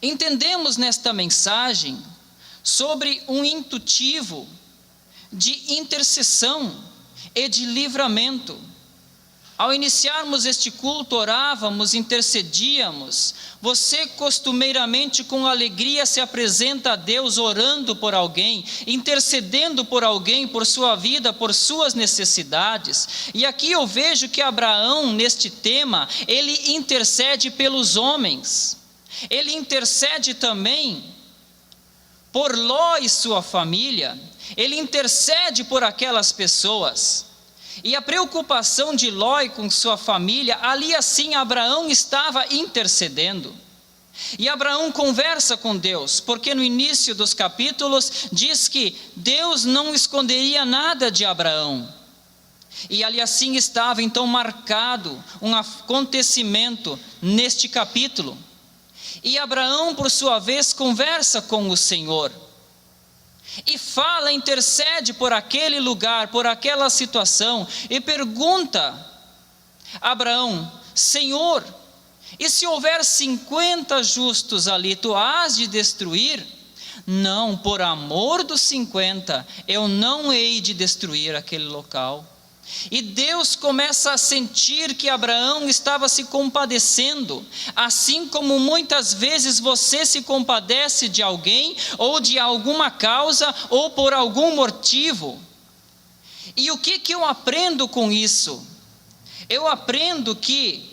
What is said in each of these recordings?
Entendemos nesta mensagem sobre um intuitivo de intercessão e de livramento. Ao iniciarmos este culto, orávamos, intercedíamos. Você costumeiramente com alegria se apresenta a Deus orando por alguém, intercedendo por alguém, por sua vida, por suas necessidades. E aqui eu vejo que Abraão, neste tema, ele intercede pelos homens. Ele intercede também por Ló e sua família. Ele intercede por aquelas pessoas. E a preocupação de Ló com sua família, ali assim Abraão estava intercedendo. E Abraão conversa com Deus, porque no início dos capítulos diz que Deus não esconderia nada de Abraão. E ali assim estava então marcado um acontecimento neste capítulo. E Abraão, por sua vez, conversa com o Senhor. E fala, intercede por aquele lugar, por aquela situação, e pergunta a Abraão: Senhor, e se houver 50 justos ali, tu hás de destruir? Não, por amor dos 50, eu não hei de destruir aquele local. E Deus começa a sentir que Abraão estava se compadecendo, assim como muitas vezes você se compadece de alguém, ou de alguma causa, ou por algum motivo. E o que eu aprendo com isso? Eu aprendo que,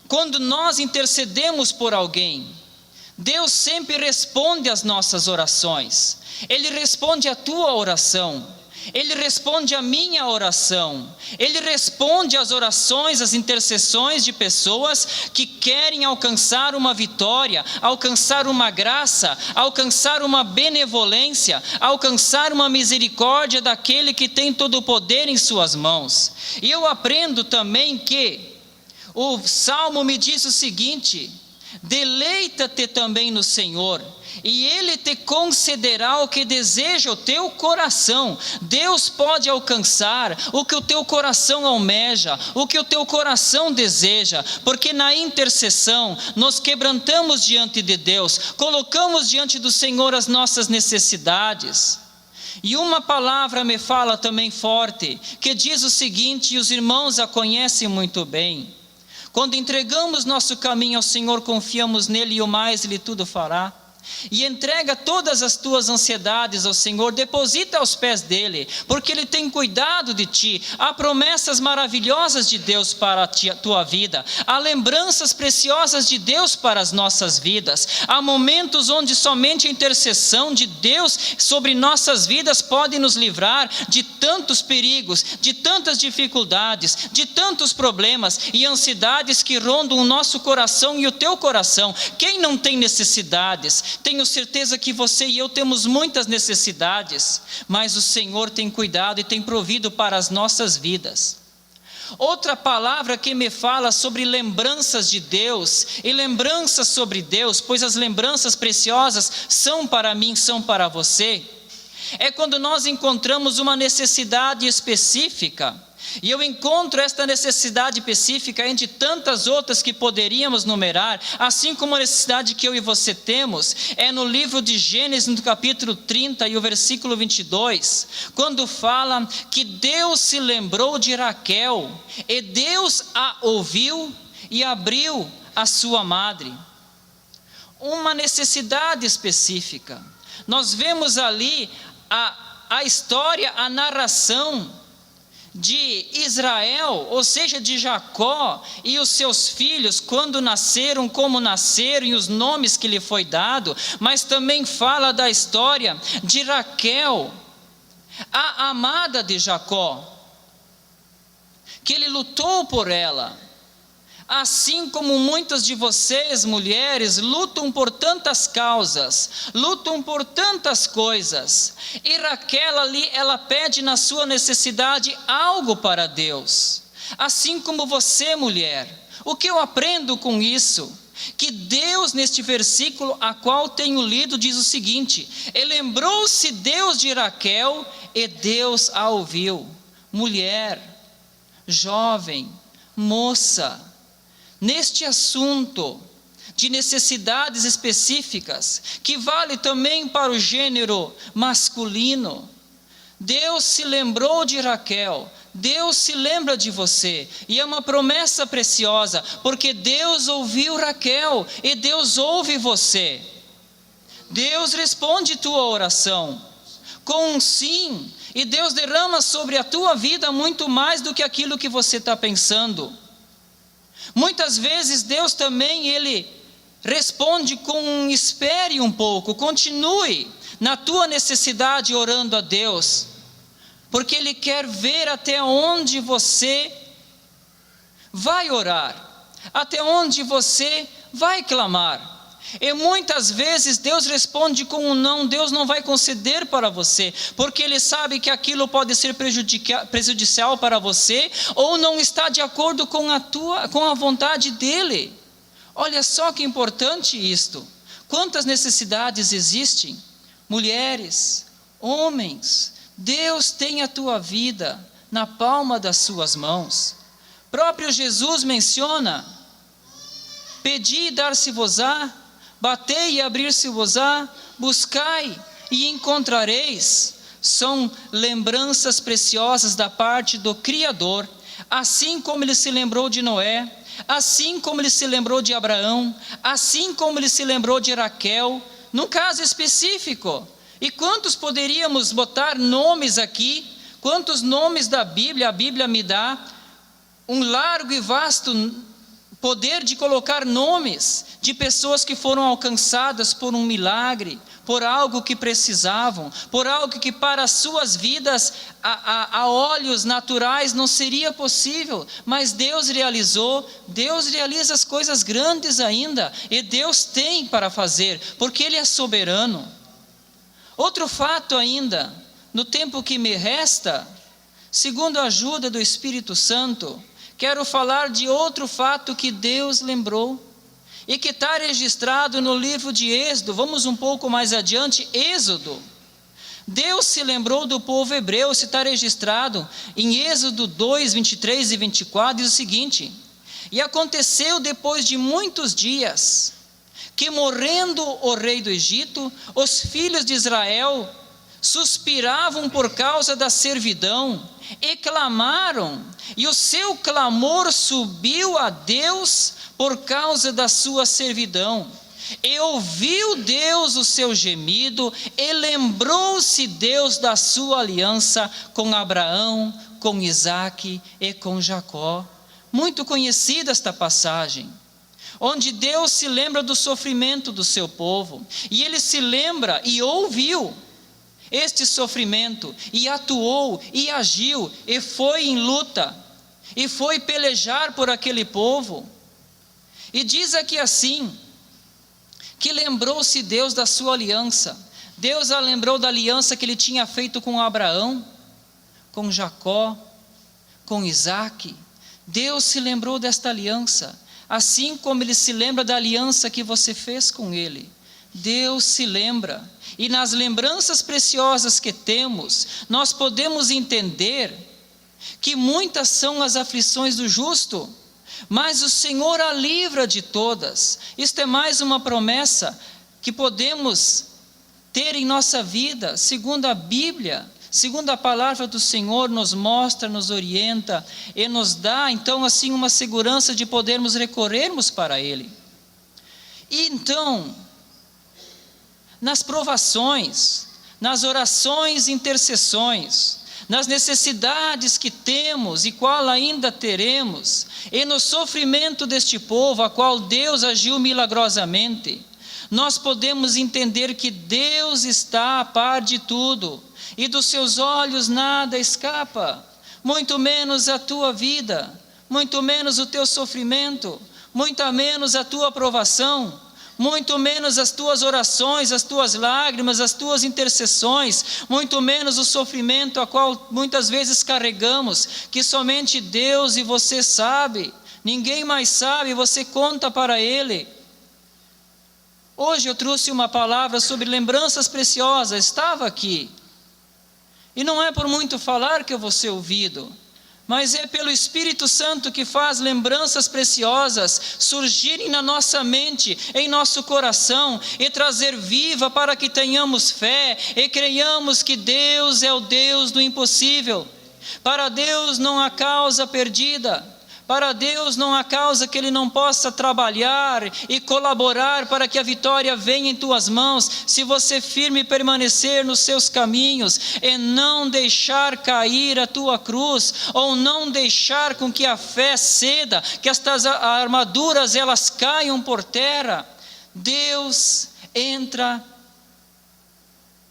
quando nós intercedemos por alguém, Deus sempre responde às nossas orações. Ele responde à tua oração. Ele responde a minha oração. Ele responde às orações, às intercessões de pessoas que querem alcançar uma vitória, alcançar uma graça, alcançar uma benevolência, alcançar uma misericórdia daquele que tem todo o poder em suas mãos. E eu aprendo também que o Salmo me diz o seguinte: deleita-te também no Senhor, e Ele te concederá o que deseja o teu coração. Deus pode alcançar o que o teu coração almeja, o que o teu coração deseja, porque na intercessão nos quebrantamos diante de Deus, colocamos diante do Senhor as nossas necessidades. E uma palavra me fala também forte, que diz o seguinte, e os irmãos a conhecem muito bem: quando entregamos nosso caminho ao Senhor, confiamos nele, e o mais Ele tudo fará. E entrega todas as tuas ansiedades ao Senhor, deposita aos pés dele, porque Ele tem cuidado de ti. Há promessas maravilhosas de Deus para a tua vida, há lembranças preciosas de Deus para as nossas vidas, há momentos onde somente a intercessão de Deus sobre nossas vidas pode nos livrar de tantos perigos, de tantas dificuldades, de tantos problemas e ansiedades que rondam o nosso coração e o teu coração. Quem não tem necessidades? Tenho certeza que você e eu temos muitas necessidades, mas o Senhor tem cuidado e tem provido para as nossas vidas. Outra palavra que me fala sobre lembranças de Deus e lembranças sobre Deus, pois as lembranças preciosas são para mim, são para você, é quando nós encontramos uma necessidade específica. E eu encontro esta necessidade específica entre tantas outras que poderíamos numerar, assim como a necessidade que eu e você temos, é no livro de Gênesis, no capítulo 30 e o versículo 22, quando fala que Deus se lembrou de Raquel, e Deus a ouviu e abriu a sua madre. Uma necessidade específica. Nós vemos ali a história, a narração de Israel, ou seja, de Jacó e os seus filhos, quando nasceram, como nasceram e os nomes que lhe foi dado, mas também fala da história de Raquel, a amada de Jacó, que ele lutou por ela. Assim como muitas de vocês, mulheres, lutam por tantas causas, lutam por tantas coisas, e Raquel ali, ela pede na sua necessidade algo para Deus, assim como você, mulher. O que eu aprendo com isso? Que Deus, neste versículo a qual tenho lido, diz o seguinte: e lembrou-se Deus de Raquel, e Deus a ouviu. Mulher, jovem, moça, neste assunto de necessidades específicas, que vale também para o gênero masculino. Deus se lembrou de Raquel, Deus se lembra de você, e é uma promessa preciosa, porque Deus ouviu Raquel, e Deus ouve você. Deus responde tua oração, com um sim, e Deus derrama sobre a tua vida muito mais do que aquilo que você está pensando. Muitas vezes Deus também, Ele responde com um espere um pouco, continue na tua necessidade orando a Deus, porque Ele quer ver até onde você vai orar, até onde você vai clamar. E muitas vezes Deus responde com um não, Deus não vai conceder para você, porque Ele sabe que aquilo pode ser prejudicial para você, ou não está de acordo com a vontade dEle. Olha só que importante isto. Quantas necessidades existem? Mulheres, homens, Deus tem a tua vida na palma das suas mãos. Próprio Jesus menciona: pedi e dar-se-vos-á, batei e abrir-se-vos-á, buscai e encontrareis. São lembranças preciosas da parte do Criador, assim como Ele se lembrou de Noé, assim como Ele se lembrou de Abraão, assim como Ele se lembrou de Raquel, num caso específico. E quantos poderíamos botar nomes aqui? Quantos nomes da Bíblia? A Bíblia me dá um largo e vasto poder de colocar nomes de pessoas que foram alcançadas por um milagre, por algo que precisavam, por algo que para as suas vidas a olhos naturais não seria possível, mas Deus realizou. Deus realiza as coisas grandes ainda, e Deus tem para fazer, porque Ele é soberano. Outro fato ainda, no tempo que me resta, segundo a ajuda do Espírito Santo, quero falar de outro fato que Deus lembrou, e que está registrado no livro de Êxodo. Vamos um pouco mais adiante, Êxodo. Deus se lembrou do povo hebreu, se está registrado em Êxodo 2, 23 e 24, diz o seguinte: e aconteceu depois de muitos dias, que morrendo o rei do Egito, os filhos de Israel suspiravam por causa da servidão, e clamaram, e o seu clamor subiu a Deus por causa da sua servidão. E ouviu Deus o seu gemido, e lembrou-se Deus da sua aliança com Abraão, com Isaque e com Jacó. Muito conhecida esta passagem, onde Deus se lembra do sofrimento do seu povo, e Ele se lembra e ouviu este sofrimento, e atuou, e agiu, e foi em luta, e foi pelejar por aquele povo. E diz aqui assim, que lembrou-se Deus da sua aliança. Deus a lembrou da aliança que Ele tinha feito com Abraão, com Jacó, com Isaque. Deus se lembrou desta aliança, assim como Ele se lembra da aliança que você fez com Ele. Deus se lembra, e nas lembranças preciosas que temos, nós podemos entender que muitas são as aflições do justo, mas o Senhor a livra de todas. Isto é mais uma promessa que podemos ter em nossa vida, segundo a Bíblia, segundo a palavra do Senhor nos mostra, nos orienta, e nos dá então assim uma segurança de podermos recorrermos para Ele. E então, nas provações, nas orações e intercessões, nas necessidades que temos e qual ainda teremos, e no sofrimento deste povo, a qual Deus agiu milagrosamente, nós podemos entender que Deus está a par de tudo, e dos seus olhos nada escapa, muito menos a tua vida, muito menos o teu sofrimento, muito menos a tua provação, muito menos as tuas orações, as tuas lágrimas, as tuas intercessões, muito menos o sofrimento a qual muitas vezes carregamos, que somente Deus e você sabe, ninguém mais sabe, você conta para Ele. Hoje eu trouxe uma palavra sobre lembranças preciosas, estava aqui, e não é por muito falar que eu vou ser ouvido, mas é pelo Espírito Santo que faz lembranças preciosas surgirem na nossa mente, em nosso coração, e trazer viva para que tenhamos fé e creiamos que Deus é o Deus do impossível. Para Deus não há causa perdida. Para Deus não há causa que Ele não possa trabalhar e colaborar para que a vitória venha em tuas mãos, se você firme permanecer nos seus caminhos e não deixar cair a tua cruz, ou não deixar com que a fé ceda, que estas armaduras elas caiam por terra. Deus entra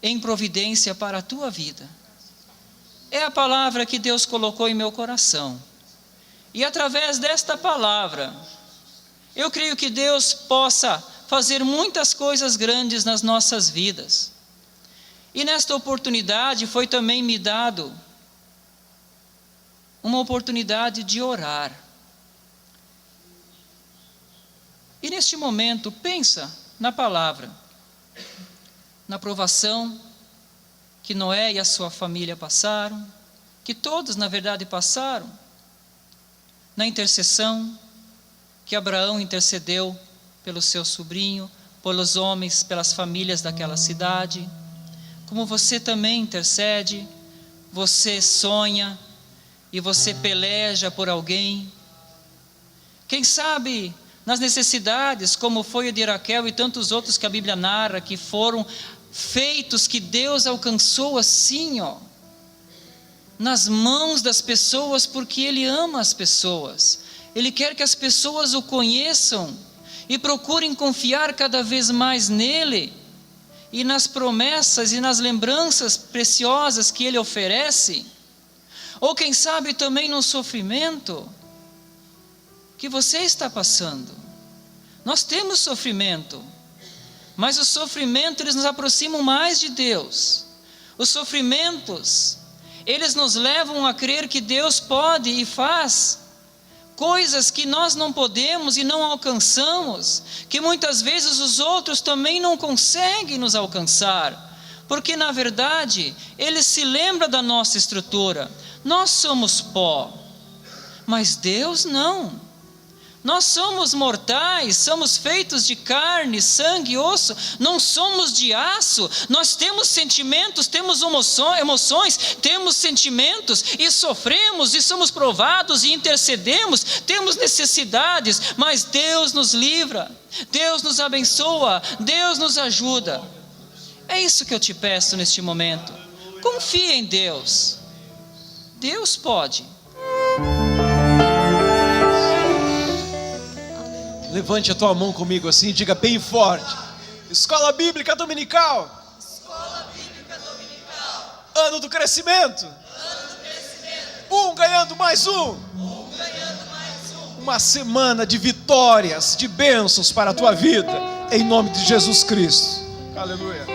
em providência para a tua vida. É a palavra que Deus colocou em meu coração. E através desta palavra, eu creio que Deus possa fazer muitas coisas grandes nas nossas vidas. E nesta oportunidade foi também me dado uma oportunidade de orar. E neste momento, pensa na palavra, na provação que Noé e a sua família passaram, que todos na verdade passaram, na intercessão que Abraão intercedeu pelo seu sobrinho, pelos homens, pelas famílias daquela cidade, como você também intercede, você sonha e você peleja por alguém. Quem sabe nas necessidades, como foi o de Raquel e tantos outros que a Bíblia narra, que foram feitos, que Deus alcançou assim, nas mãos das pessoas, porque Ele ama as pessoas. Ele quer que as pessoas o conheçam e procurem confiar cada vez mais nele e nas promessas e nas lembranças preciosas que Ele oferece. Ou quem sabe também no sofrimento que você está passando. Nós temos sofrimento, mas os sofrimentos eles nos aproximam mais de Deus. Os sofrimentos eles nos levam a crer que Deus pode e faz coisas que nós não podemos e não alcançamos, que muitas vezes os outros também não conseguem nos alcançar, porque na verdade Ele se lembra da nossa estrutura. Nós somos pó, mas Deus não. Nós somos mortais, somos feitos de carne, sangue e osso, não somos de aço. Nós temos sentimentos, temos emoções, temos sentimentos e sofremos e somos provados e intercedemos, temos necessidades, mas Deus nos livra, Deus nos abençoa, Deus nos ajuda. É isso que eu te peço neste momento. Confie em Deus. Deus pode. Levante a tua mão comigo assim e diga bem forte: Escola Bíblica Dominical. Escola Bíblica Dominical. Ano do crescimento. Ano do crescimento. Um ganhando mais um. Um ganhando mais um. Uma semana de vitórias, de bênçãos para a tua vida, em nome de Jesus Cristo. Aleluia.